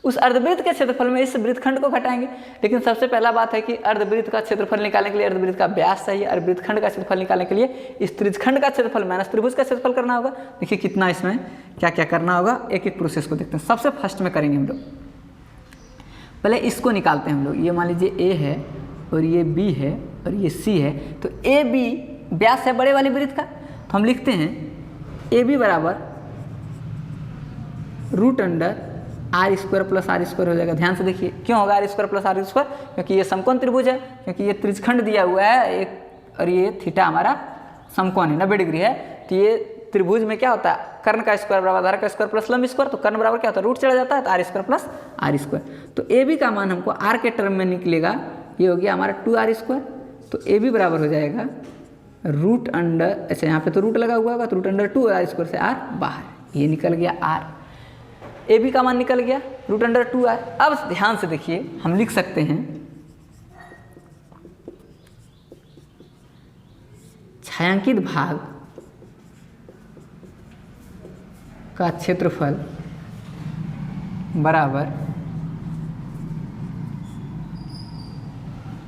उस अर्धवृत्त के क्षेत्रफल में इस वृत्तखंड को घटाएंगे। लेकिन सबसे पहला बात है कि अर्धवृत्त का क्षेत्रफल निकालने के लिए अर्धवृत्त का व्यास चाहिए, और वृत्तखंड का क्षेत्रफल निकालने के लिए इस त्रिज्यखंड का क्षेत्रफल माइनस त्रिभुज का क्षेत्रफल करना होगा। देखिए कितना इसमें क्या क्या करना होगा, एक एक प्रोसेस को देखते हैं। सबसे फर्स्ट में करेंगे हम लोग, पहले इसको निकालते हैं हम लोग। ये मान लीजिए ए है और ये बी है और ये सी है, तो ए बी व्यास है बड़े वाले वृत्त का, तो हम लिखते हैं ए बी बराबर root under r square plus r square हो जाएगा। ध्यान से देखिए क्यों होगा r square plus r square, क्योंकि ये समकोण त्रिभुज है, क्योंकि ये त्रिज्यखंड दिया हुआ है एक, और ये थीटा हमारा समकोण है 90 डिग्री है। तो ये त्रिभुज में क्या होता है, कर्ण का स्क्वायर बराबर आधार का स्क्वायर प्लस लंब स्क्वायर, तो कर्ण बराबर क्या होता है रूट चला जाता है, तो r square plus r square. तो ए बी का मान हमको आर के टर्म में निकलेगा, ये हो गया हमारा 2r स्क्वायर। तो ए बी बराबर हो जाएगा रूट अंडर, अच्छा यहाँ पे तो रूट लगा हुआ होगा, तो रूट अंडर 2r स्क्वायर से r बाहर, ये निकल गया r। ए बी का मान निकल गया रूट अंडर 2r। अब ध्यान से देखिए, हम लिख सकते हैं छायांकित भाग का क्षेत्रफल बराबर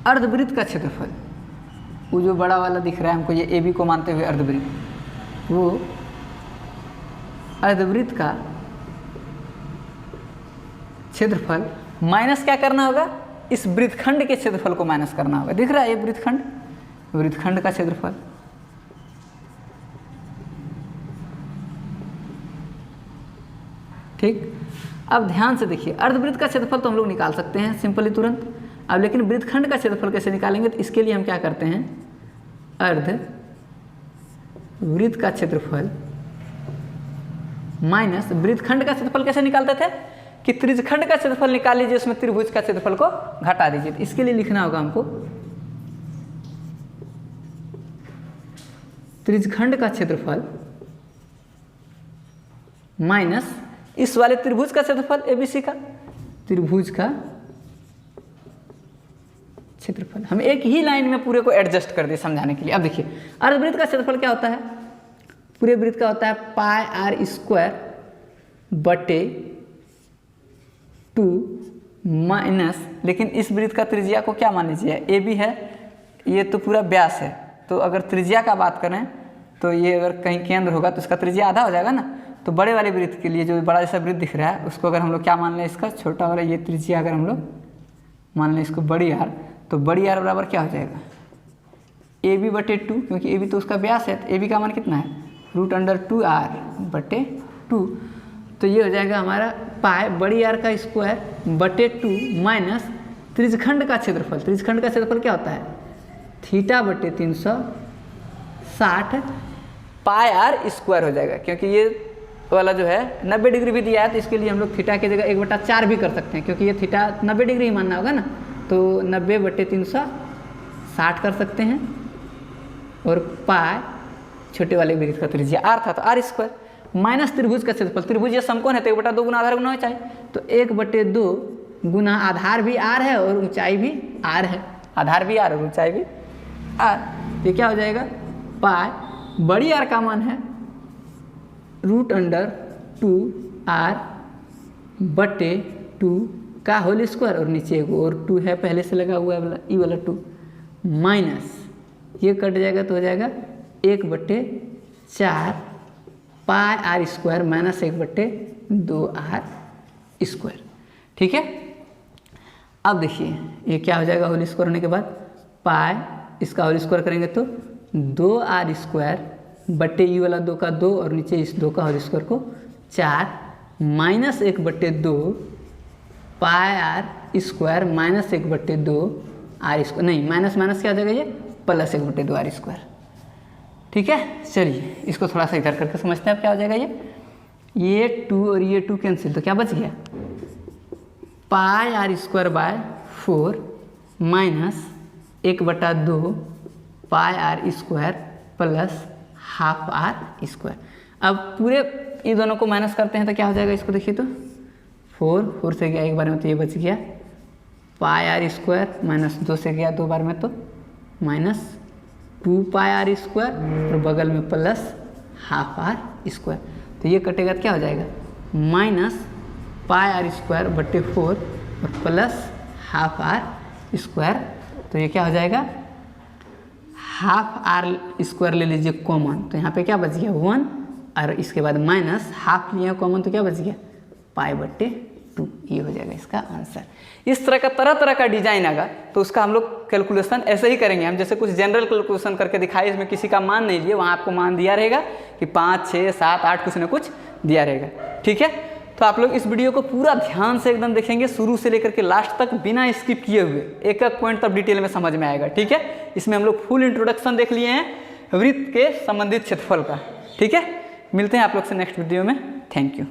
अर्धवृत्त का क्षेत्रफल। वो जो बड़ा वाला दिख रहा है हमको, ये ए बी को मानते हुए अर्धवृत्त, वो अर्धवृत्त का क्षेत्रफल माइनस क्या करना होगा, इस वृत्तखंड के क्षेत्रफल को माइनस करना होगा। दिख रहा है ये वृत्तखंड, वृत्तखंड का क्षेत्रफल, ठीक। अब ध्यान से देखिए, अर्धवृत्त का क्षेत्रफल तो हम लोग निकाल सकते हैं सिंपली तुरंत। अब लेकिन वृत्तखंड का क्षेत्रफल कैसे निकालेंगे, तो इसके लिए हम क्या करते हैं, अर्धवृत्त का क्षेत्रफल माइनस वृत्तखंड का क्षेत्रफल कैसे निकालते थे कि त्रिज्यखंड का क्षेत्रफल निकाल लीजिए, उसमें त्रिभुज का क्षेत्रफल को घटा दीजिए। तो इसके लिए लिखना होगा हमको त्रिज्यखंड का क्षेत्रफल माइनस इस वाले त्रिभुज का क्षेत्रफल एबीसी का, त्रिभुज का क्षेत्रफल। हम एक ही लाइन में पूरे को एडजस्ट कर दिए समझाने के लिए। अब देखिए अर्धवृत्त का क्षेत्रफल क्या होता है, पूरे वृत्त का होता है पाई आर स्क्वायर बटे 2 माइनस, लेकिन इस वृत्त का त्रिज्या को क्या मान लीजिए, ए बी है, ये तो पूरा व्यास है, तो अगर त्रिज्या का बात करें तो ये अगर कहीं केंद्र होगा तो इसका त्रिज्या आधा हो जाएगा ना। तो बड़े वाले वृत्त के लिए जो बड़ा जैसा वृत्त दिख रहा है उसको अगर हम लोग क्या मान लें, इसका छोटा वाला ये त्रिज्या अगर हम लोग मान लें इसको बड़ी आर, तो बड़ी आर बराबर क्या हो जाएगा ए बी बटे 2, क्योंकि ए बी तो उसका व्यास है। तो ए बी का मान कितना है रूट अंडर 2r बटे 2, तो ये हो जाएगा हमारा पाई बड़ी आर का स्क्वायर बटे 2 माइनस त्रिज्यखंड का क्षेत्रफल। त्रिज्यखंड का क्षेत्रफल क्या होता है थीटा बटे 360 पाई आर स्क्वायर हो जाएगा, क्योंकि ये वाला जो है 90 डिग्री भी दिया है, तो इसके लिए हम लोग थीटा की जगह 1/4 भी कर सकते हैं, क्योंकि ये थीटा 90 डिग्री ही मानना होगा ना, तो 90 बटे 360 कर सकते हैं। और पाई छोटे वाले वृत्त का त्रिज्या आर था, तो आर स्क्वायर माइनस त्रिभुज का क्षेत्रफल, त्रिभुज ये समकोण है तो 1/2 गुना आधार गुना होना चाहिए, तो 1/2 गुना आधार भी आर है और ऊंचाई भी आर है, आधार भी आर और ऊंचाई भी आर। ये क्या हो जाएगा पाई बड़ी आर का मान है रूट अंडर 2r बटे 2 का होल स्क्वायर, और नीचे एगो और 2 है पहले से लगा हुआ है ई वाला 2, माइनस ये कट जाएगा तो हो जाएगा 1/4 pi r square minus 1/2r square. ठीक है, अब देखिए ये क्या हो जाएगा होल स्क्वायर होने के बाद पाई, इसका होल स्क्वायर करेंगे तो 2r स्क्वायर बटे ई वाला 2 का 2 और नीचे इस 2 का होल स्क्वायर को 4 minus 1/2 pi r square minus 1/2 r square, नहीं माइनस माइनस क्या हो जाएगा ये प्लस 1/2 आर स्क्वायर। ठीक है, चलिए इसको थोड़ा सा इधर करके समझते हैं अब क्या हो जाएगा ये 2 और ये 2 कैंसिल, तो क्या बच गया pi r square by 4 minus 1/2 pi r square plus half r square. अब पूरे ये दोनों को माइनस करते हैं तो क्या हो जाएगा, इसको देखिए तो 4 से गया एक बार में तो ये बच गया पाई आर स्क्वायर माइनस 2 से गया 2 बार में तो माइनस 2 पाई आर स्क्वायर और बगल में प्लस हाफ आर स्क्वायर। तो ये कटेगा तो क्या हो जाएगा माइनस पाई आर स्क्वायर बटे 4 और प्लस हाफ आर स्क्वायर। तो ये क्या हो जाएगा हाफ आर स्क्वायर ले लीजिए कॉमन, तो यहाँ पे क्या बच गया 1 और इसके बाद माइनस हाफ लिया कॉमन तो क्या बच गया पाई बटे 2। ये हो जाएगा इसका आंसर। इस तरह का डिजाइन आएगा तो उसका हम लोग कैलकुलेशन ऐसे ही करेंगे। हम जैसे कुछ जनरल कैलकुलेशन करके दिखाए, इसमें किसी का मान नहीं लिए, वहाँ आपको मान दिया रहेगा कि 5, 6, 7, 8 कुछ ना कुछ दिया रहेगा। ठीक है, तो आप लोग इस वीडियो को पूरा ध्यान से एकदम देखेंगे शुरू से लेकर के लास्ट तक बिना स्किप किए हुए, एक एक पॉइंट तब डिटेल में समझ में आएगा। ठीक है, इसमें हम लोग फुल इंट्रोडक्शन देख लिए हैं वृत्त के संबंधित क्षेत्रफल का। ठीक है, मिलते हैं आप लोग से नेक्स्ट वीडियो में। Thank you.